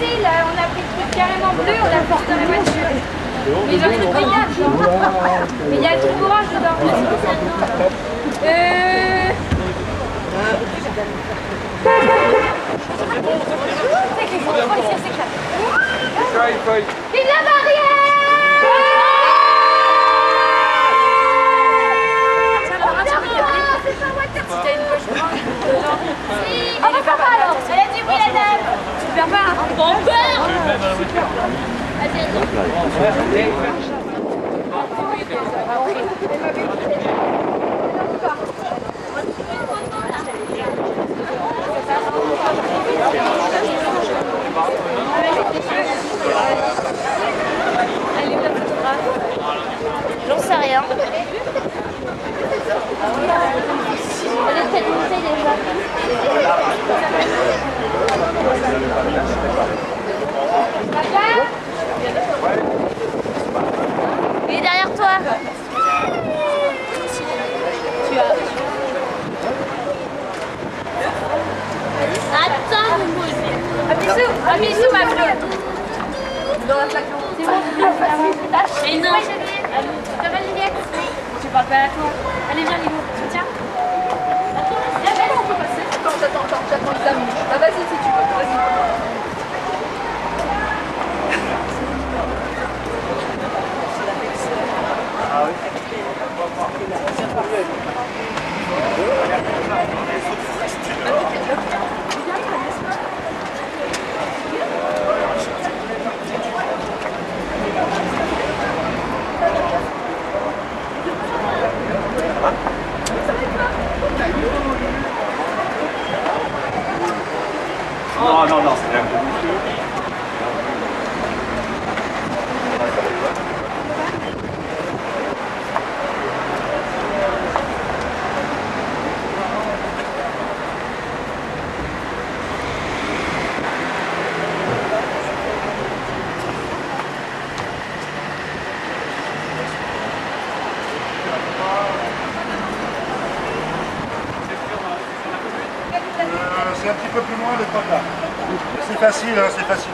passé, là, on a pris le truc carrément bleu, on l'a porté dans la voiture. Mais j'en ai une brigade. Mais il y a le truc orange dedans. C'est qu'il faut ici, c'est clair. Vive la barrière! Ah bah ça va alors. Elle a dit oui la dame. Super pas. Bon peur. Vas-y, j'en sais rien. Elle est peut-être montée déjà. Il est derrière toi. Tu as. Attends, un bisou, ma fleur. Dans la plaque. C'est bon, et non. Ça va, Juliette? Tu parles pas à toi. Allez, viens, Lilo. Tu tiens? On peut passer. Attends, j'attends 10 minutes. Bah, vas-y si tu veux. Vas-y. Ah oui. Non, c'est bien. C'est un petit peu plus loin, mais pas là. C'est facile, hein, c'est facile.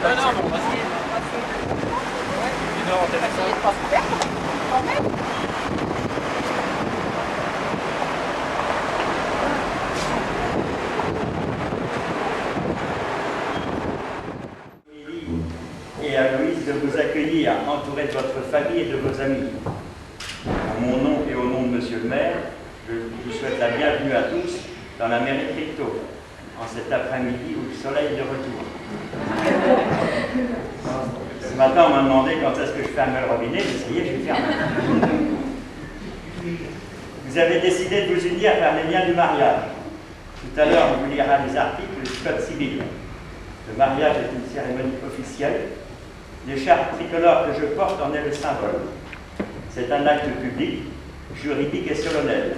Et à Louise de vous accueillir, entouré de votre famille et de vos amis. En mon nom et au nom de Monsieur le maire, je vous souhaite la bienvenue à tous dans la mairie de Picto, en cet après-midi où le soleil est de retour. Ce matin, on m'a demandé quand est-ce que je fermais le robinet, mais ça y est, je vais fermer. Vous avez décidé de vous unir vers les liens du mariage. Tout à l'heure, on vous lira les articles du Code civil. Le mariage est une cérémonie officielle. L'écharpe tricolore que je porte en est le symbole. C'est un acte public, juridique et solennel,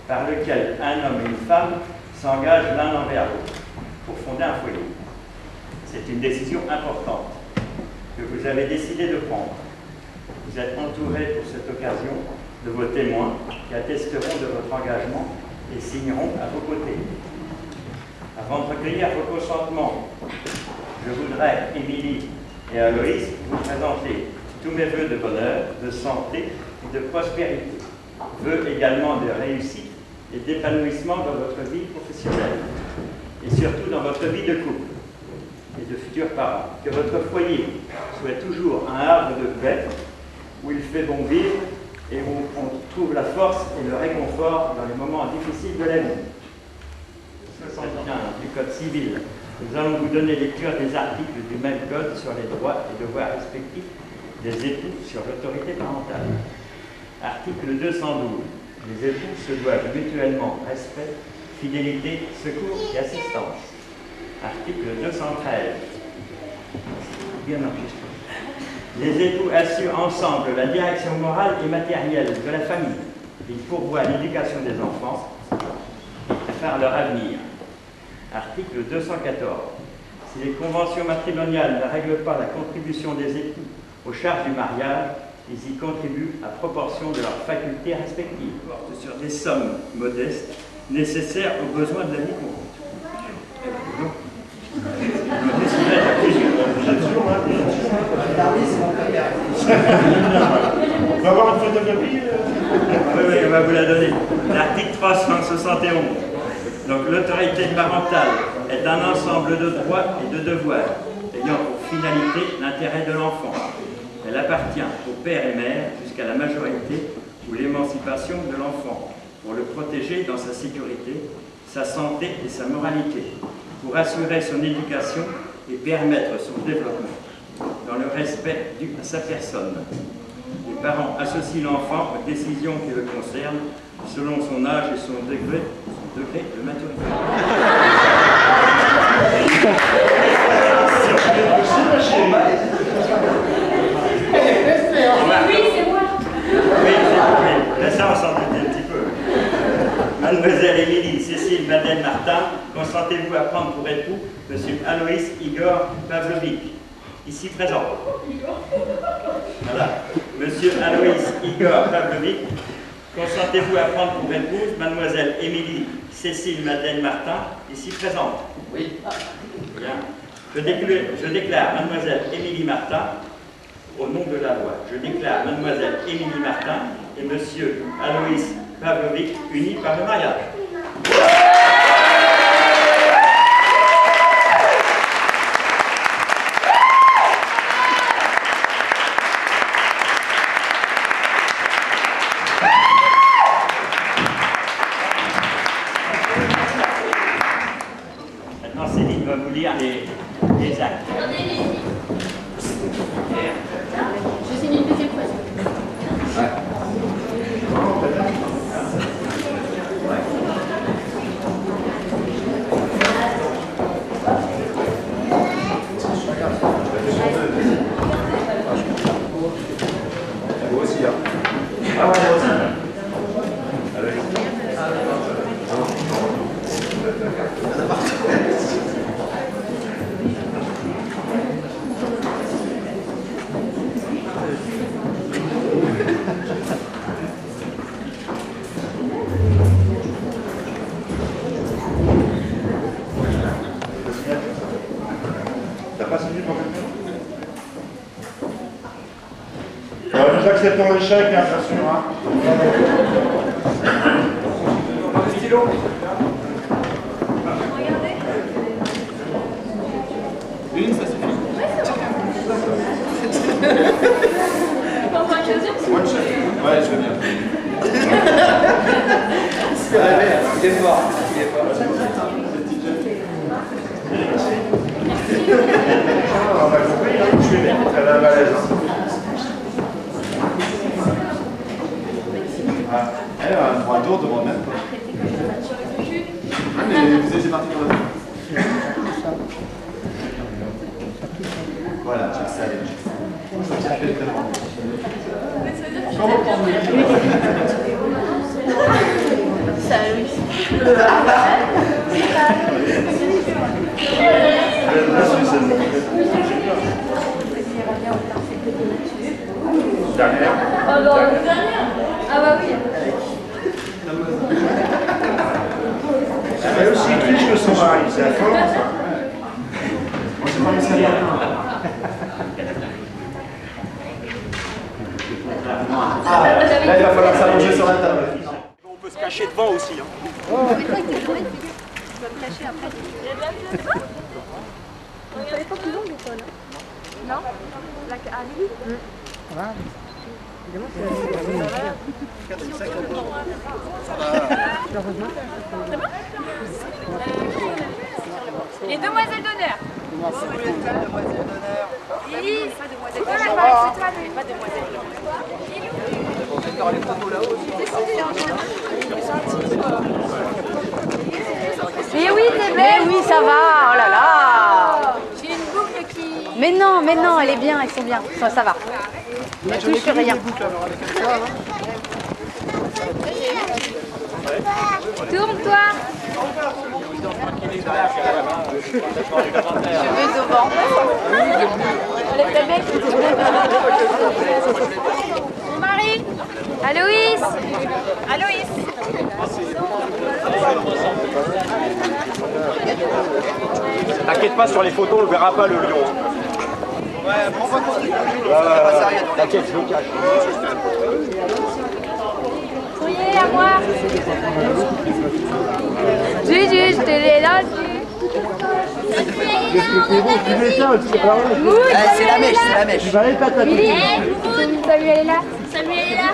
par lequel un homme et une femme s'engagent l'un envers l'autre pour fonder un foyer. C'est une décision importante que vous avez décidé de prendre. Vous êtes entouré pour cette occasion de vos témoins qui attesteront de votre engagement et signeront à vos côtés. Avant de recueillir vos consentements, je voudrais, Émilie et Aloïs, vous présenter tous mes vœux de bonheur, de santé et de prospérité. Vœux également de réussite et d'épanouissement dans votre vie professionnelle et surtout dans votre vie de couple et de futurs parents. Que votre foyer soit toujours un havre de paix où il fait bon vivre et où on trouve la force et le réconfort dans les moments difficiles de la vie. 61 du Code civil. Nous allons vous donner lecture des articles du même Code sur les droits et devoirs respectifs des époux sur l'autorité parentale. Article 212. Les époux se doivent mutuellement respect, fidélité, secours et assistance. Article 213. Bien enregistré. Les époux assurent ensemble la direction morale et matérielle de la famille. Ils pourvoient l'éducation des enfants et préparent leur avenir. Article 214. Si les conventions matrimoniales ne règlent pas la contribution des époux aux charges du mariage, ils y contribuent à proportion de leurs facultés respectives, portent sur des sommes modestes nécessaires aux besoins de la vie courante. Vous décidez à plusieurs. On va avoir une photocopie Oui, on va vous la donner. L'article 371. Donc l'autorité parentale est un ensemble de droits et de devoirs ayant pour finalité l'intérêt de l'enfant. Elle appartient au père et mère jusqu'à la majorité ou l'émancipation de l'enfant pour le protéger dans sa sécurité, sa santé et sa moralité, pour assurer son éducation et permettre son développement dans le respect dû à sa personne. Les parents associent l'enfant aux décisions qui le concernent selon son âge et son degré de maturité. Oui, c'est moi. Oui, là ça on s'en doutait un petit peu. Mademoiselle Émilie Cécile Madeleine Martin, consentez-vous à prendre pour époux Monsieur Aloïs Igor Pavlovic, ici présent. Voilà. Monsieur Aloïs Igor Pavlovic, consentez-vous à prendre pour épouse Mademoiselle Émilie Cécile Madeleine Martin, ici présente? Oui. Bien. Je déclare Mademoiselle Émilie Martin au nom de la loi. Je déclare Mademoiselle Émilie Martin et Monsieur Aloïs Pavlovic unis par le mariage. Maintenant, Céline va vous lire les actes. Je signe une deuxième fois. Vous aussi, hein. Ah ouais, moi aussi. T'as pas signé pour quelqu'un? Nous acceptons l'échec, hein, bien sûr. Hein. Un stylo. Une, ça suffit. Pour moi, je veux dire, One shot. Ouais, je veux bien. Il est fort. Il est fort. On a compris, hein. Je suis bien. Elle a un malaise. Hein. Ah, elle a un droit tour devant même. Ah, mais vous étiez parti pour la fin. Voilà, check ça, allez. salut. Dernière. Oh non, le dernier. Ah bah oui. Elle est aussi riche que son mari, c'est la force. On s'est pas mis ça bien. Ah, là, il va falloir s'allonger sur la table. On peut se cacher devant aussi. Hein. Tu vas me cacher après. Vous savez pas plus long ou pas là? Non. La Ali. Les demoiselles d'honneur. Lise. Pas demoiselle. Mais oui, t'es belle. Mais oui, ça va. Oh là là. J'ai une boucle qui... Mais non, elle est bien, elles sont bien. Ça va. Ne touche rien. Tourne-toi. Cheveux devant. Enlève ta bec. Mon mari. Aloïs. T'inquiète pas, sur les photos, on ne verra pas le lion. T'inquiète, je le cache. Souriez à moi. Juju, je te l'ai là. C'est la mèche, c'est la mèche. Tu vas aller pas taper. Samuel est là. Samuel est là.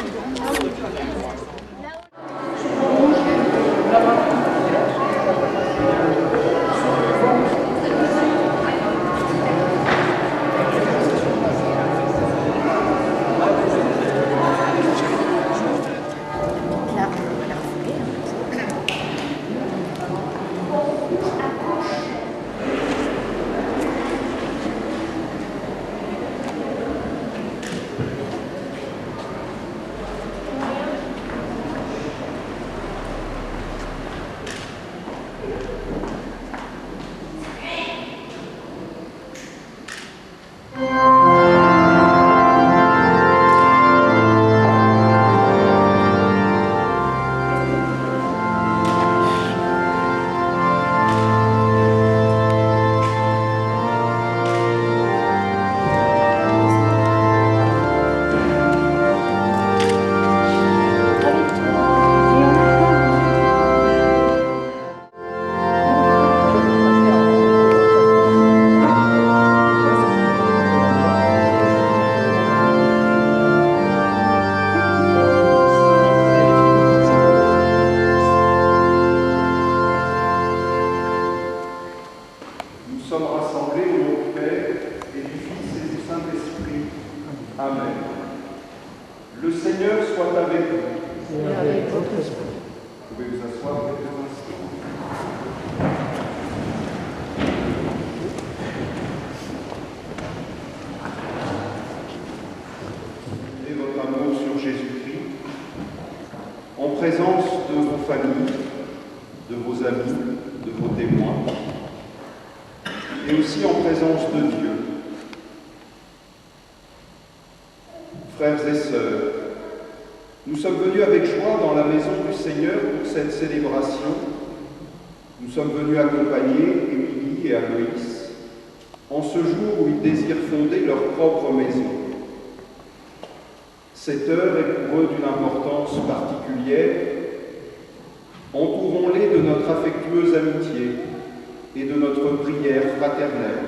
Le Seigneur soit avec vous. Et avec votre esprit. Vous pouvez vous asseoir quelques instants. Et votre amour sur Jésus-Christ, en présence de vos familles, de vos amis, de vos témoins, et aussi en présence de Dieu. Frères et sœurs, nous sommes venus avec joie dans la maison du Seigneur pour cette célébration. Nous sommes venus accompagner Émilie et Aloïs en ce jour où ils désirent fonder leur propre maison. Cette heure est pour eux d'une importance particulière. Entourons-les de notre affectueuse amitié et de notre prière fraternelle.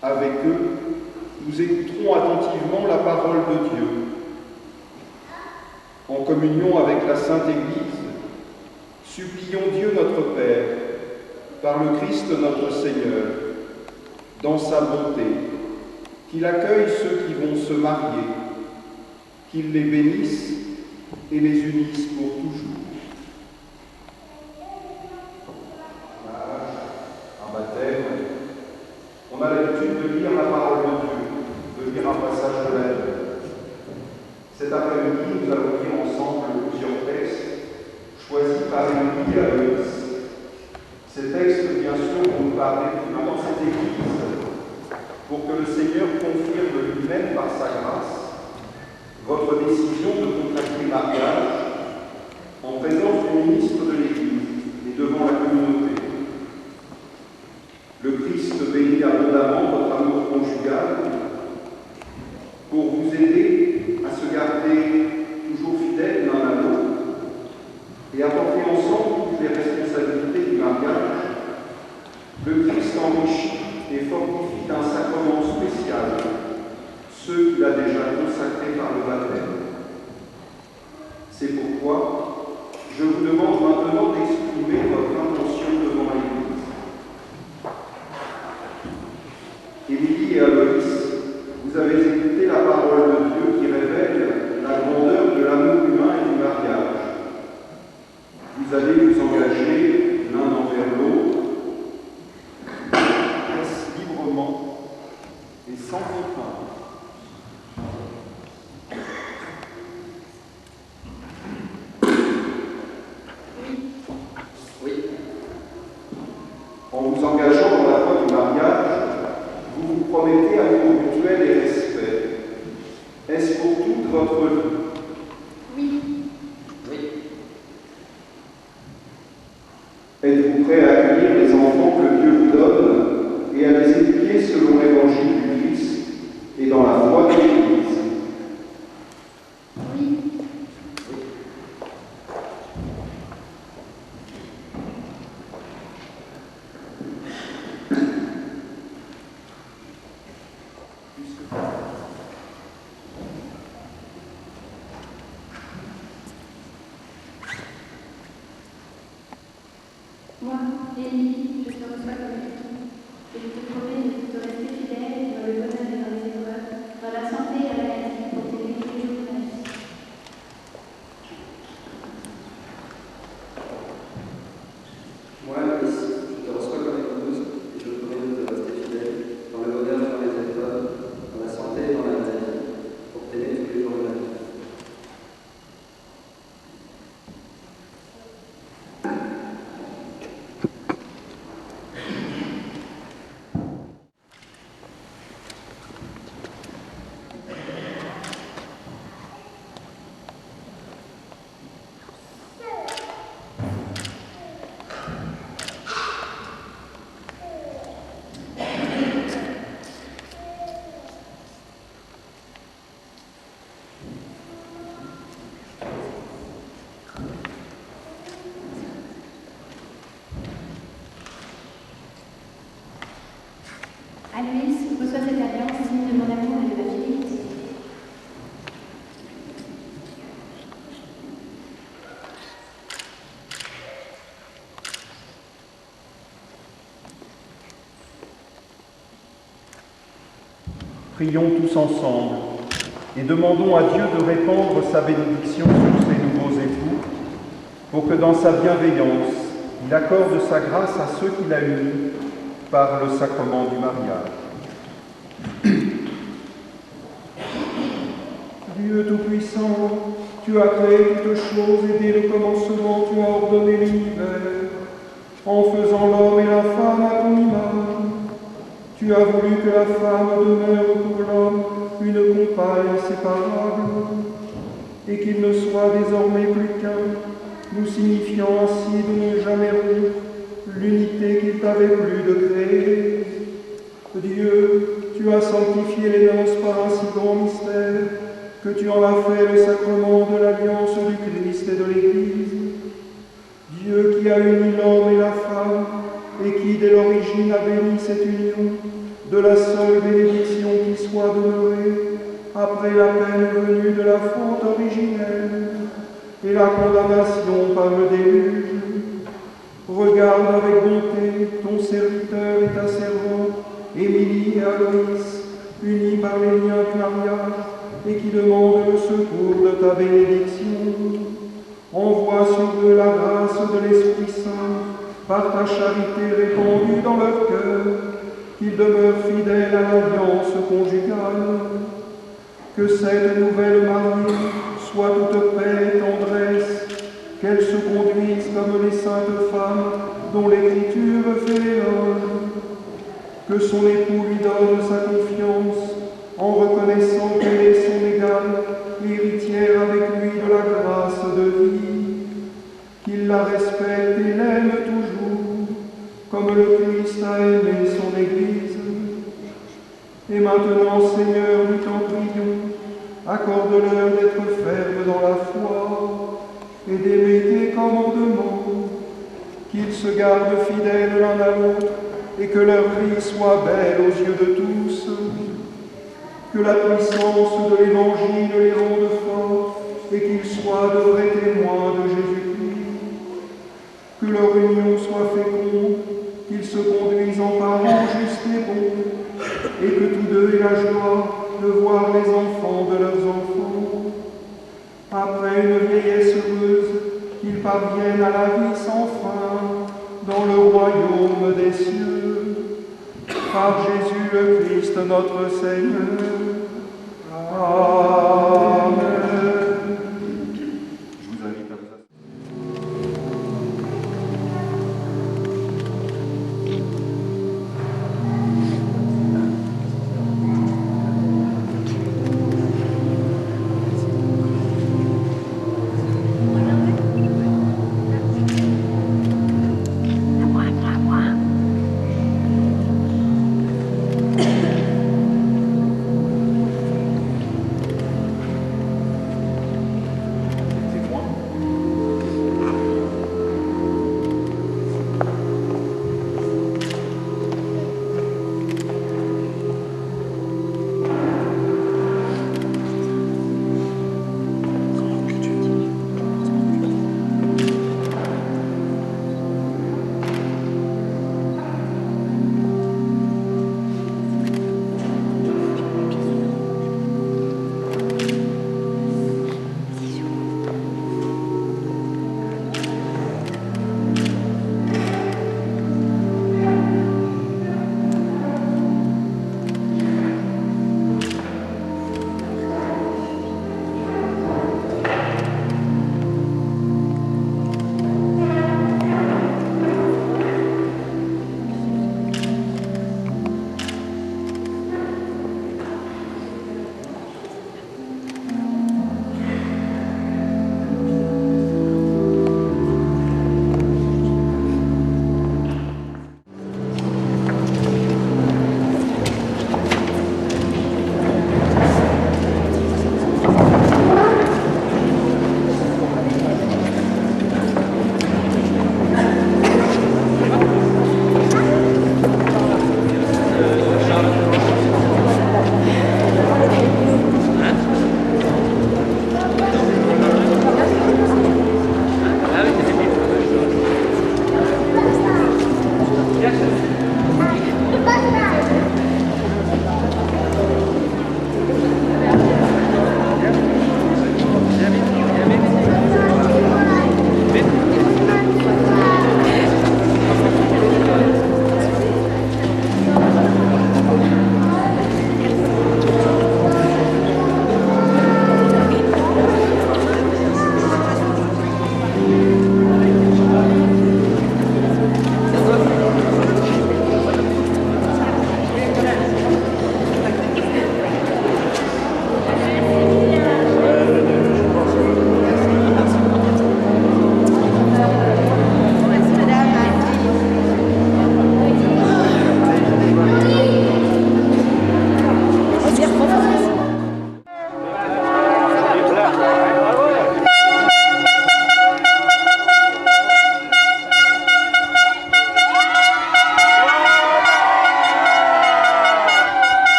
Avec eux, nous écouterons attentivement la parole de Dieu. En communion avec la Sainte Église, supplions Dieu notre Père, par le Christ notre Seigneur, dans sa bonté, qu'il accueille ceux qui vont se marier, qu'il les bénisse et les unisse pour toujours. Un baptême, on a l'habitude de lire la parole de Dieu, de lire un passage de la Bible. Cet après-midi, nous allons lire ensemble plusieurs textes choisis par Émilie et Aloïs. Ces textes, bien sûr, vont nous parler dans cette Église pour que le Seigneur confirme lui-même par sa grâce votre décision de contracter mariage en présence du ministre de l'Église et devant la communauté. Le Christ bénit abondamment votre amour conjugal pour vous aider à se garder toujours fidèles l'un à l'autre et à porter ensemble toutes les responsabilités du mariage. Le Christ enrichit et fortifie d'un sacrement spécial ceux qu'il a déjà consacrés par le baptême. C'est pourquoi je vous demande maintenant d'exprimer votre intention devant l'Église. Émilie et Aloïs, vous avez écouté la parole de Dieu qui révèle la grandeur de l'amour humain et du mariage. Vous allez vous engager l'un envers l'autre, librement et sans contrainte. Oui. En vous engageant dans la voie du mariage, vous vous promettez amour mutuel et respect. Est-ce pour toute votre vie? Oui. Oui. Êtes-vous prêt à accueillir les enfants que Dieu vous donne et à les éduquer selon l'Évangile Moi, Élie, je te reçois comme époux, et je te promets de te rester fidèle dans le bonheur et dans les épreuves, dans la santé et la maladie, pour t'aimer tous les jours de ma vie. Moi, Alice, je te reçois comme épouse, et je te promets de te rester fidèle dans le bonheur et dans les épreuves, dans la santé et dans la maladie, pour t'aimer tous les jours de ma vie. Aloïs, reçois cette alliance, signe de mon amour et de ma fidélité. Prions tous ensemble et demandons à Dieu de répandre sa bénédiction sur ces nouveaux époux pour que dans sa bienveillance, il accorde sa grâce à ceux qu'il a unis par le sacrement du mariage. Dieu Tout-Puissant, tu as créé toutes choses et dès le commencement tu as ordonné l'univers en faisant l'homme et la femme à ton image. Tu as voulu que la femme demeure pour l'homme une compagne inséparable et qu'il ne soit désormais plus qu'un, nous signifiant ainsi de ne jamais rompre l'unité qu'il t'avait plu de créer. Dieu, tu as sanctifié les noces par un si grand mystère que tu en as fait le sacrement de l'alliance du Christ et de l'Église. Dieu qui a uni l'homme et la femme et qui dès l'origine a béni cette union, de la seule bénédiction qui soit demeurée après la peine venue de la faute originelle et la condamnation par le déluge. Regarde avec bonté ton serviteur et ta servante, Émilie et Aloïs, unis par les liens du mariage et qui demandent le secours de ta bénédiction. Envoie sur eux la grâce de l'Esprit Saint par ta charité répandue dans leur cœur, qu'ils demeurent fidèles à l'alliance conjugale. Que cette nouvelle mariée soit toute paix et tendresse, qu'elle se conduise comme les saintes femmes dont l'Écriture fait l'éloge. Que son époux lui donne sa confiance en reconnaissant qu'elle est son égale, héritière avec lui de la grâce de vie. Qu'il la respecte et l'aime toujours, comme le Christ a aimé son Église. Et maintenant, Seigneur, nous t'en prions, accorde-leur d'être fermes dans la foi et d'aimer tes commandements, qu'ils se gardent fidèles l'un à l'autre et que leur vie soit belle aux yeux de tous. Que la puissance de l'Évangile les rende forts et qu'ils soient de vrais témoins de Jésus-Christ. Que leur union soit féconde, qu'ils se conduisent en parents justes et bons, et que tous deux aient la joie de voir les enfants de leurs enfants. Après une vieillesse heureuse, qu'ils parviennent à la vie sans fin, dans le royaume des cieux. Par Jésus le Christ notre Seigneur. Amen. Je vous invite à vous asseoir.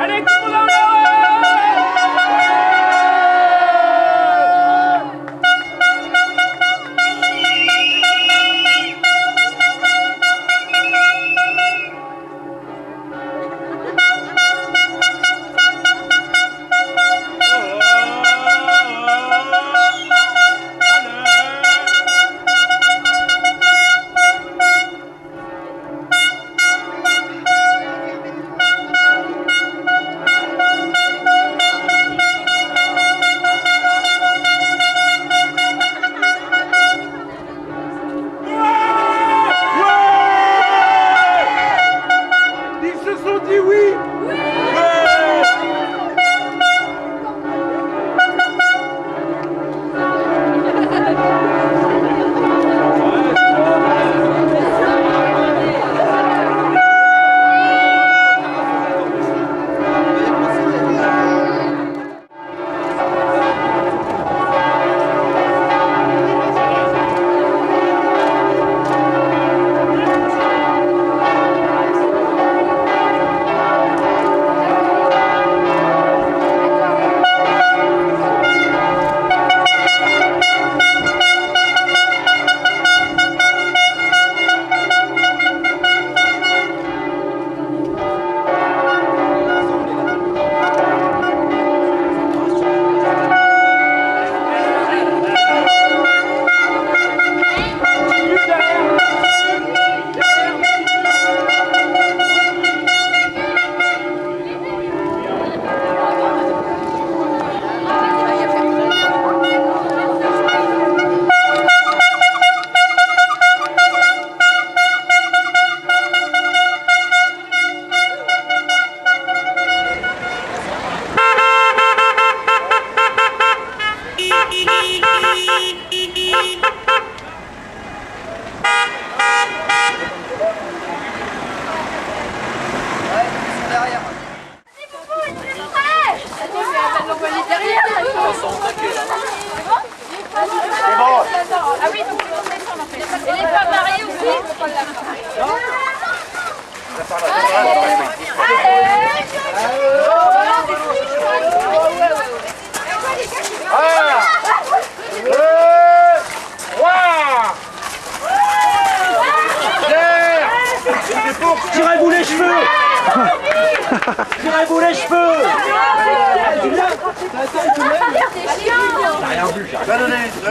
Allez, tout le monde en l'air! Ah oui, donc et les femmes mariées aussi. Tirez-vous les cheveux! Tirez-vous les cheveux! T'as rien vu, j'ai rien donné. 2,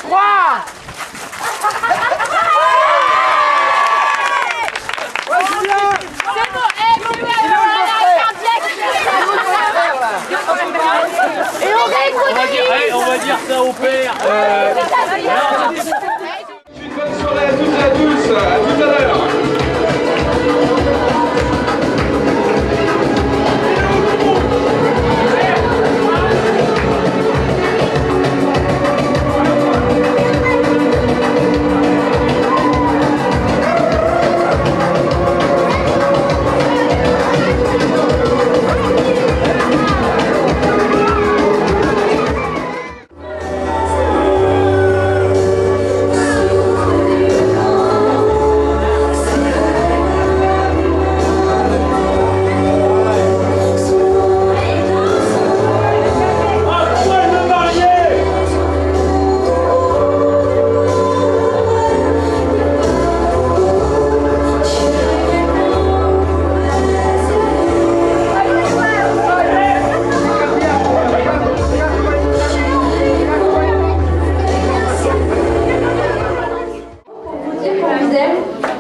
3! On va dire ça au père. Une bonne soirée à toutes et à tous. À tout à l'heure.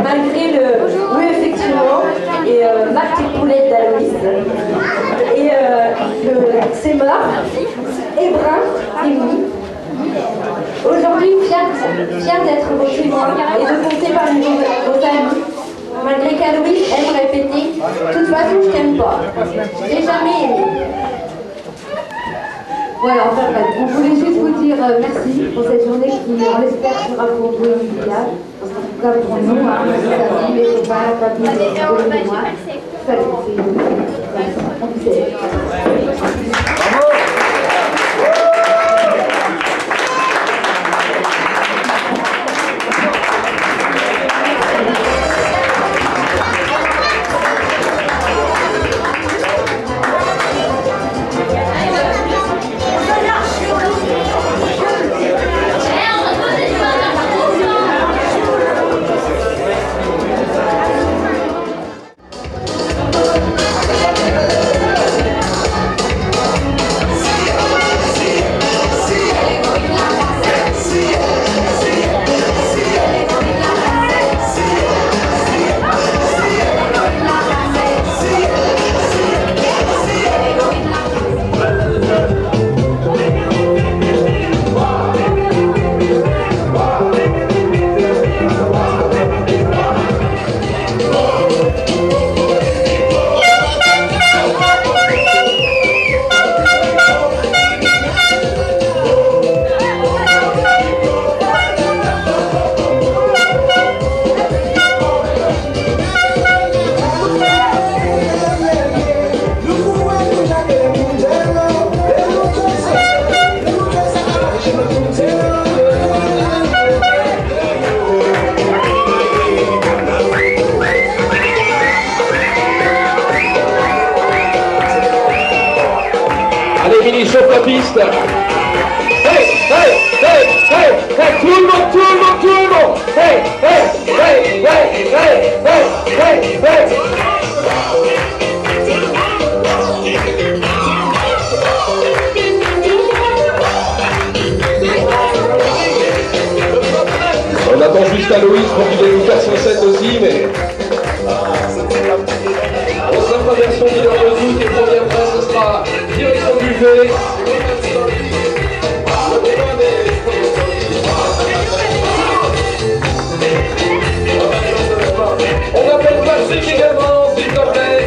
Malgré le oui effectivement et Marc Poulette d'Aloïs et c'est mort et brun et oui. Aujourd'hui fier d'être vos témoins et de compter parmi vos amis. Malgré qu'Aloïs aime répéter, de toute façon je t'aime pas. Je t'ai jamais aimé. Voilà, enfin bref, on voulait juste vous dire merci pour cette journée qui, on l'espère, sera pour vous inoubliable. En tout cas pour nous, Salut, les copains, la famille, les moi. Salut, c'est Émilie chauffe la piste. Hey, hey, hey, hey, hey, tout le monde, tout le monde, tout le monde. Hey, hey, hey, hey, hey, hey, hey, hey. On attend juste Aloïs pour qu'il vienne nous faire son set aussi, mais... On sera pas version leader de doute et première place, ce sera direction buffet. On appelle Patrick également, s'il te plaît.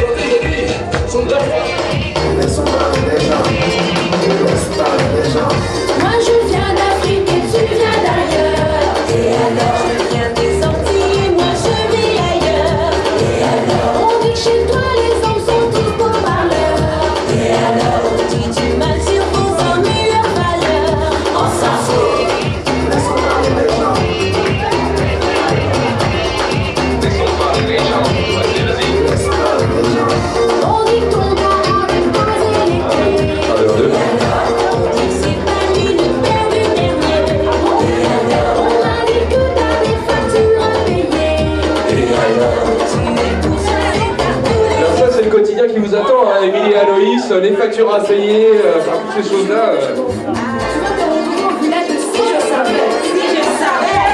Moi je viens d'Afrique et tu viens d'ailleurs. Et alors je viens des Antilles, moi je vis ailleurs. Et alors on dit que chez toi les hommes sont tous beaux parleurs. Et alors on dit du mal sur vos hommes et leurs valeurs. On s'en fout. Laisse-moi parler les gens. Laisse-moi parler les gens. Vas-y, laisse-moi parler les gens. On dit que ton gars avait posé les clés. C'est le quotidien qui vous attend, hein, Émilie et Aloïs, les factures à payer, toutes ces choses-là. Tu vas te retrouver au village de Si je savais. Si je savais.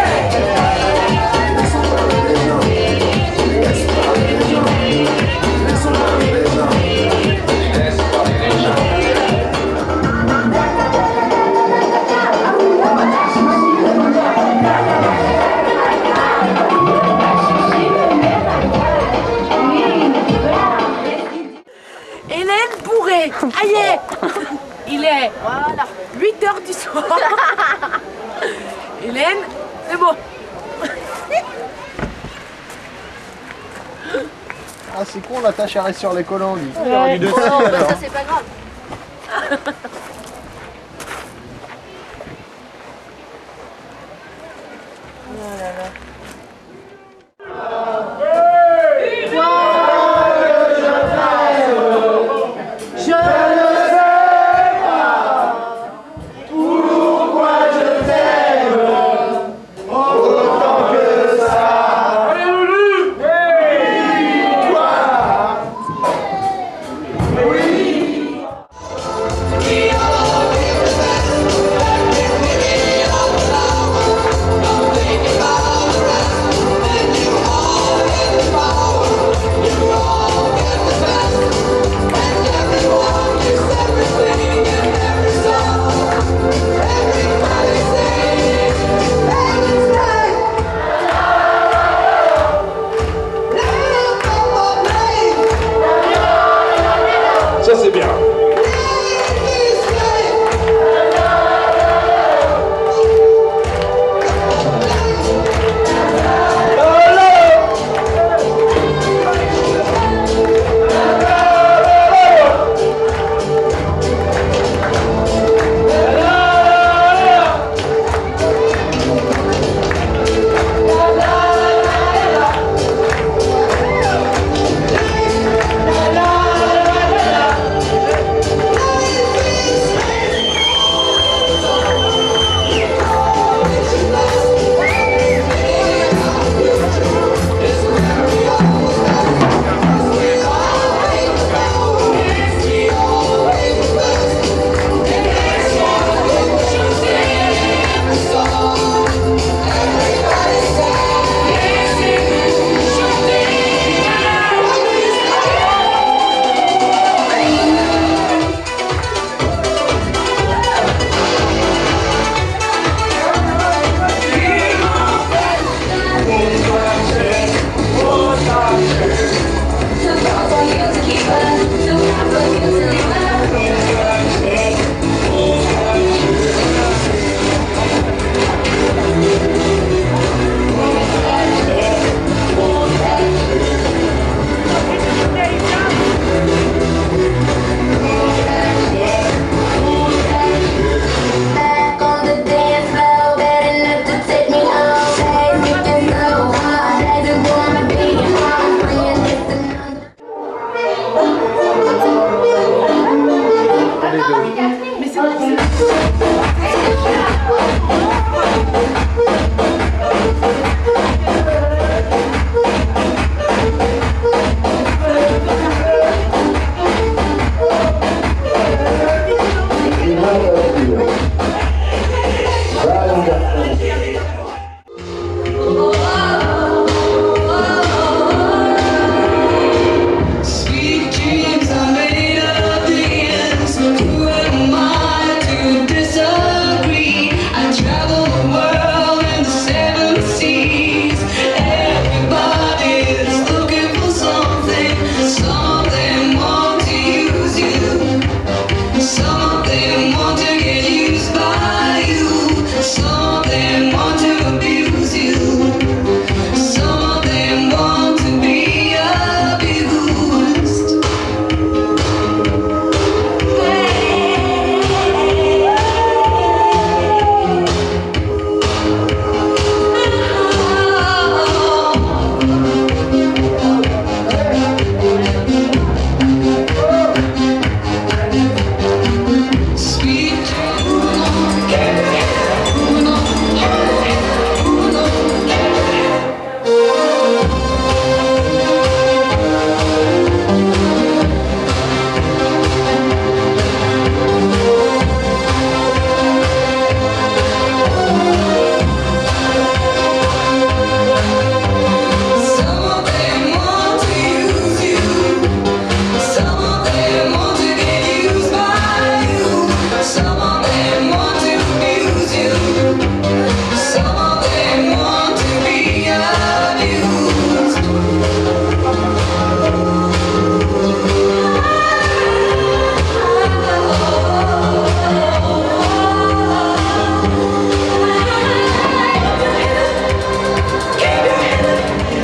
Hélène bourrée. Aïe. Il est 8h du soir. Hélène, c'est bon. Ah, c'est con, la tâche reste sur les collants, lui. Ouais. Il y a eu Non, dessus, bah, alors. ça c'est pas grave. Oh là là. Ça c'est bien. les deux. Mais c'est bon. Sweet dreams are made of these. Who am I to disagree? I travel the world in the 7 seas. Everybody's looking for something. Some of them want to use you. Some of them want to get used by you. Some of them want to abuse you. Some of them want to be abused. Sweet Some of them want to use you. Some of them want to get used by you. Some of them want to abuse you. Some of them want to be abused.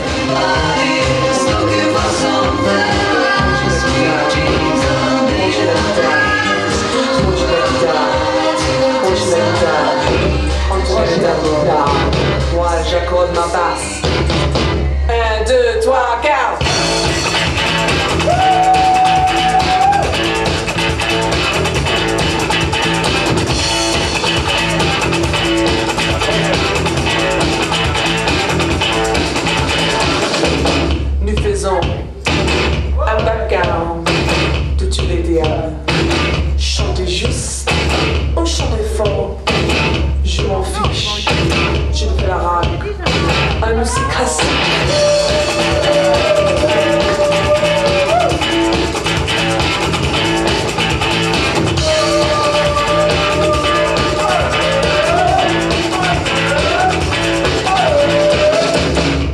Everybody's looking for something. Sweet dreams are made of these. Moi j'accorde ma basse. 1, 2, 3, 4. Nous faisons un background de tous les diables. Chantez juste ou chantez fort, je m'en fiche. Je ne fais la rage. Un musique classique.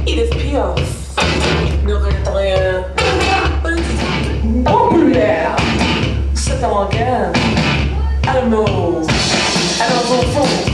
Edith Piaf ne regrette rien. Populaire. C'est avant-garde. Allemand. Alors au fond.